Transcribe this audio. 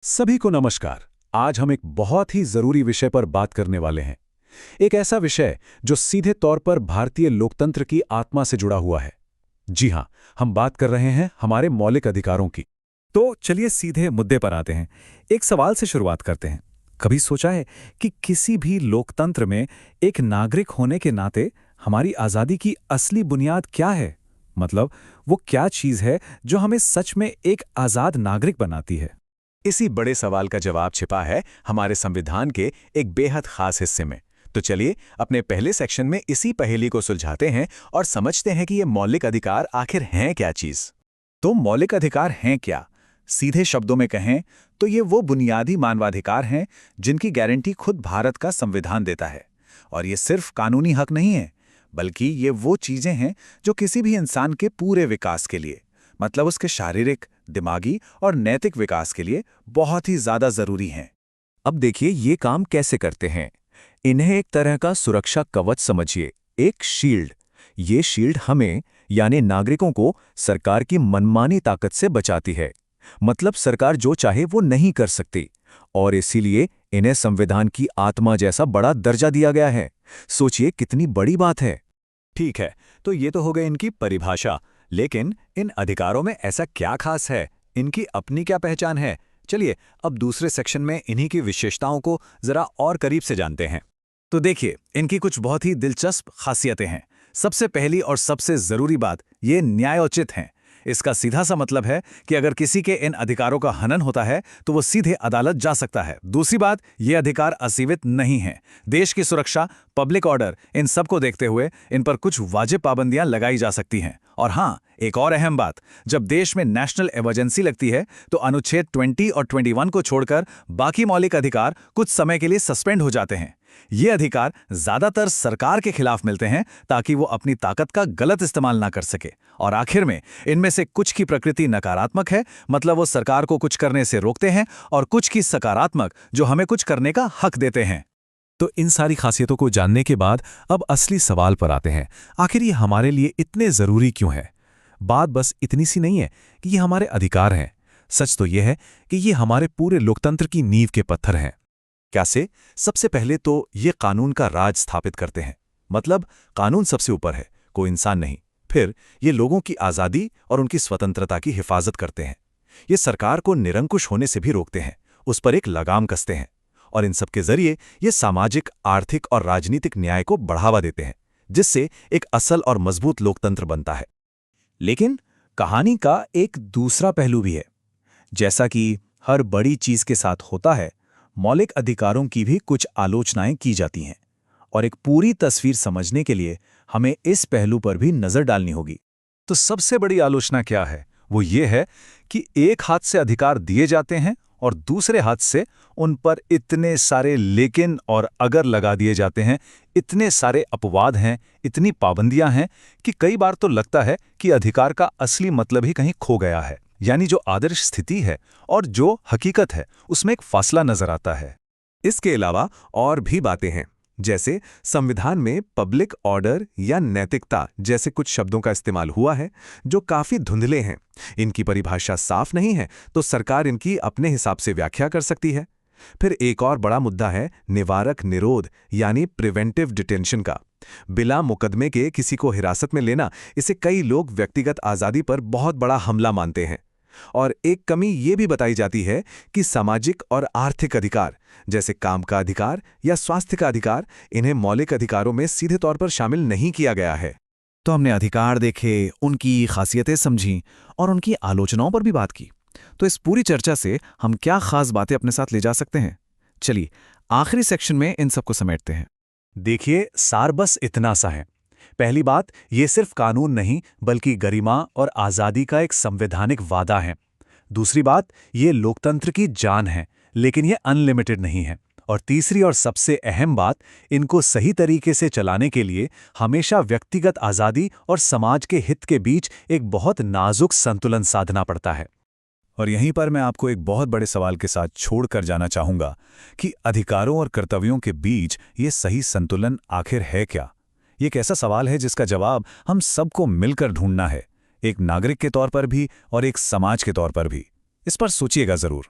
सभी को नमस्कार। आज हम एक बहुत ही जरूरी विषय पर बात करने वाले हैं। एक ऐसा विषय जो सीधे तौर पर भारतीय लोकतंत्र की आत्मा से जुड़ा हुआ है। जी हां, हम बात कर रहे हैं हमारे मौलिक अधिकारों की। तो चलिए सीधे मुद्दे पर आते हैं। एक सवाल से शुरुआत करते हैं। कभी सोचा है कि किसी भी लोकतंत्र में एक नागरिक होने के नाते हमारी आज़ादी की असली बुनियाद क्या है? मतलब वो क्या चीज़ है जो हमें सच में एक आज़ाद नागरिक बनाती है? इसी बड़े सवाल का जवाब छिपा है हमारे संविधान के एक बेहद खास हिस्से में। तो चलिए अपने पहले सेक्शन में इसी पहेली को सुलझाते हैं और समझते हैं कि ये मौलिक अधिकार आखिर हैं क्या चीज। तो मौलिक अधिकार हैं क्या? सीधे शब्दों में कहें तो ये वो बुनियादी मानवाधिकार हैं जिनकी गारंटी खुद भारत का संविधान देता है। और ये सिर्फ कानूनी हक नहीं है, बल्कि ये वो चीजें हैं जो किसी भी इंसान के पूरे विकास के लिए, मतलब उसके शारीरिक, दिमागी और नैतिक विकास के लिए बहुत ही ज्यादा जरूरी हैं। अब देखिए ये काम कैसे करते हैं। इन्हें एक तरह का सुरक्षा कवच समझिए, एक शील्ड। ये शील्ड हमें यानी नागरिकों को सरकार की मनमानी ताकत से बचाती है। मतलब सरकार जो चाहे वो नहीं कर सकती, और इसीलिए इन्हें संविधान की आत्मा जैसा बड़ा दर्जा दिया गया है। सोचिए कितनी बड़ी बात है। ठीक है, तो ये तो हो गई इनकी परिभाषा, लेकिन इन अधिकारों में ऐसा क्या खास है? इनकी अपनी क्या पहचान है? चलिए अब दूसरे सेक्शन में इन्हीं की विशेषताओं को जरा और करीब से जानते हैं। तो देखिए, इनकी कुछ बहुत ही दिलचस्प खासियतें हैं। सबसे पहली और सबसे जरूरी बात, ये न्यायोचित हैं। इसका सीधा सा मतलब है कि अगर किसी के इन अधिकारों का हनन होता है तो वो सीधे अदालत जा सकता है। दूसरी बात, ये अधिकार असीमित नहीं हैं। देश की सुरक्षा, पब्लिक ऑर्डर, इन सब को देखते हुए इन पर कुछ वाजिब पाबंदियां लगाई जा सकती हैं। और हाँ, एक और अहम बात, जब देश में नेशनल इमरजेंसी लगती है तो अनुच्छेद 20 और 21 को छोड़कर बाकी मौलिक अधिकार कुछ समय के लिए सस्पेंड हो जाते हैं। ये अधिकार ज्यादातर सरकार के खिलाफ मिलते हैं ताकि वो अपनी ताकत का गलत इस्तेमाल ना कर सके। और आखिर में इनमें से कुछ की प्रकृति नकारात्मक है, मतलब वो सरकार को कुछ करने से रोकते हैं, और कुछ की सकारात्मक, जो हमें कुछ करने का हक देते हैं। तो इन सारी खासियतों को जानने के बाद अब असली सवाल पर आते हैं। आखिर ये हमारे लिए इतने जरूरी क्यों है? बात बस इतनी सी नहीं है कि ये हमारे अधिकार हैं। सच तो यह है कि ये हमारे पूरे लोकतंत्र की नींव के पत्थर हैं। कैसे? सबसे पहले तो ये कानून का राज स्थापित करते हैं। मतलब कानून सबसे ऊपर है, कोई इंसान नहीं। फिर ये लोगों की आज़ादी और उनकी स्वतंत्रता की हिफाजत करते हैं। ये सरकार को निरंकुश होने से भी रोकते हैं, उस पर एक लगाम कसते हैं। और इन सब के जरिए ये सामाजिक, आर्थिक और राजनीतिक न्याय को बढ़ावा देते हैं, जिससे एक असल और मजबूत लोकतंत्र बनता है। लेकिन कहानी का एक दूसरा पहलू भी है। जैसा कि हर बड़ी चीज के साथ होता है, मौलिक अधिकारों की भी कुछ आलोचनाएं की जाती हैं। और एक पूरी तस्वीर समझने के लिए हमें इस पहलू पर भी नजर डालनी होगी। तो सबसे बड़ी आलोचना क्या है? वो ये है कि एक हाथ से अधिकार दिए जाते हैं और दूसरे हाथ से उन पर इतने सारे लेकिन और अगर लगा दिए जाते हैं, इतने सारे अपवाद हैं, इतनी पाबंदियां हैं कि कई बार तो लगता है कि अधिकार का असली मतलब ही कहीं खो गया है। यानी जो आदर्श स्थिति है और जो हकीकत है, उसमें एक फासला नजर आता है। इसके अलावा और भी बातें हैं, जैसे संविधान में पब्लिक ऑर्डर या नैतिकता जैसे कुछ शब्दों का इस्तेमाल हुआ है जो काफी धुंधले हैं। इनकी परिभाषा साफ नहीं है, तो सरकार इनकी अपने हिसाब से व्याख्या कर सकती है। फिर एक और बड़ा मुद्दा है निवारक निरोध यानी प्रिवेंटिव डिटेंशन का। बिना मुकदमे के किसी को हिरासत में लेना, इसे कई लोग व्यक्तिगत आज़ादी पर बहुत बड़ा हमला मानते हैं। और एक कमी ये भी बताई जाती है कि सामाजिक और आर्थिक अधिकार, जैसे काम का अधिकार या स्वास्थ्य का अधिकार, इन्हें मौलिक अधिकारों में सीधे तौर पर शामिल नहीं किया गया है। तो हमने अधिकार देखे, उनकी खासियतें समझी और उनकी आलोचनाओं पर भी बात की। तो इस पूरी चर्चा से हम क्या खास बातें अपने साथ ले जा सकते हैं? चलिए आखिरी सेक्शन में इन सबको समेटते हैं। देखिए, सार बस इतना सा है। पहली बात, ये सिर्फ कानून नहीं बल्कि गरिमा और आज़ादी का एक संवैधानिक वादा है। दूसरी बात, ये लोकतंत्र की जान है, लेकिन ये अनलिमिटेड नहीं है। और तीसरी और सबसे अहम बात, इनको सही तरीके से चलाने के लिए हमेशा व्यक्तिगत आज़ादी और समाज के हित के बीच एक बहुत नाजुक संतुलन साधना पड़ता है। और यहीं पर मैं आपको एक बहुत बड़े सवाल के साथ छोड़कर जाना चाहूँगा कि अधिकारों और कर्तव्यों के बीच ये सही संतुलन आखिर है क्या? ये एक ऐसा सवाल है जिसका जवाब हम सबको मिलकर ढूंढना है, एक नागरिक के तौर पर भी और एक समाज के तौर पर भी। इस पर सोचिएगा ज़रूर।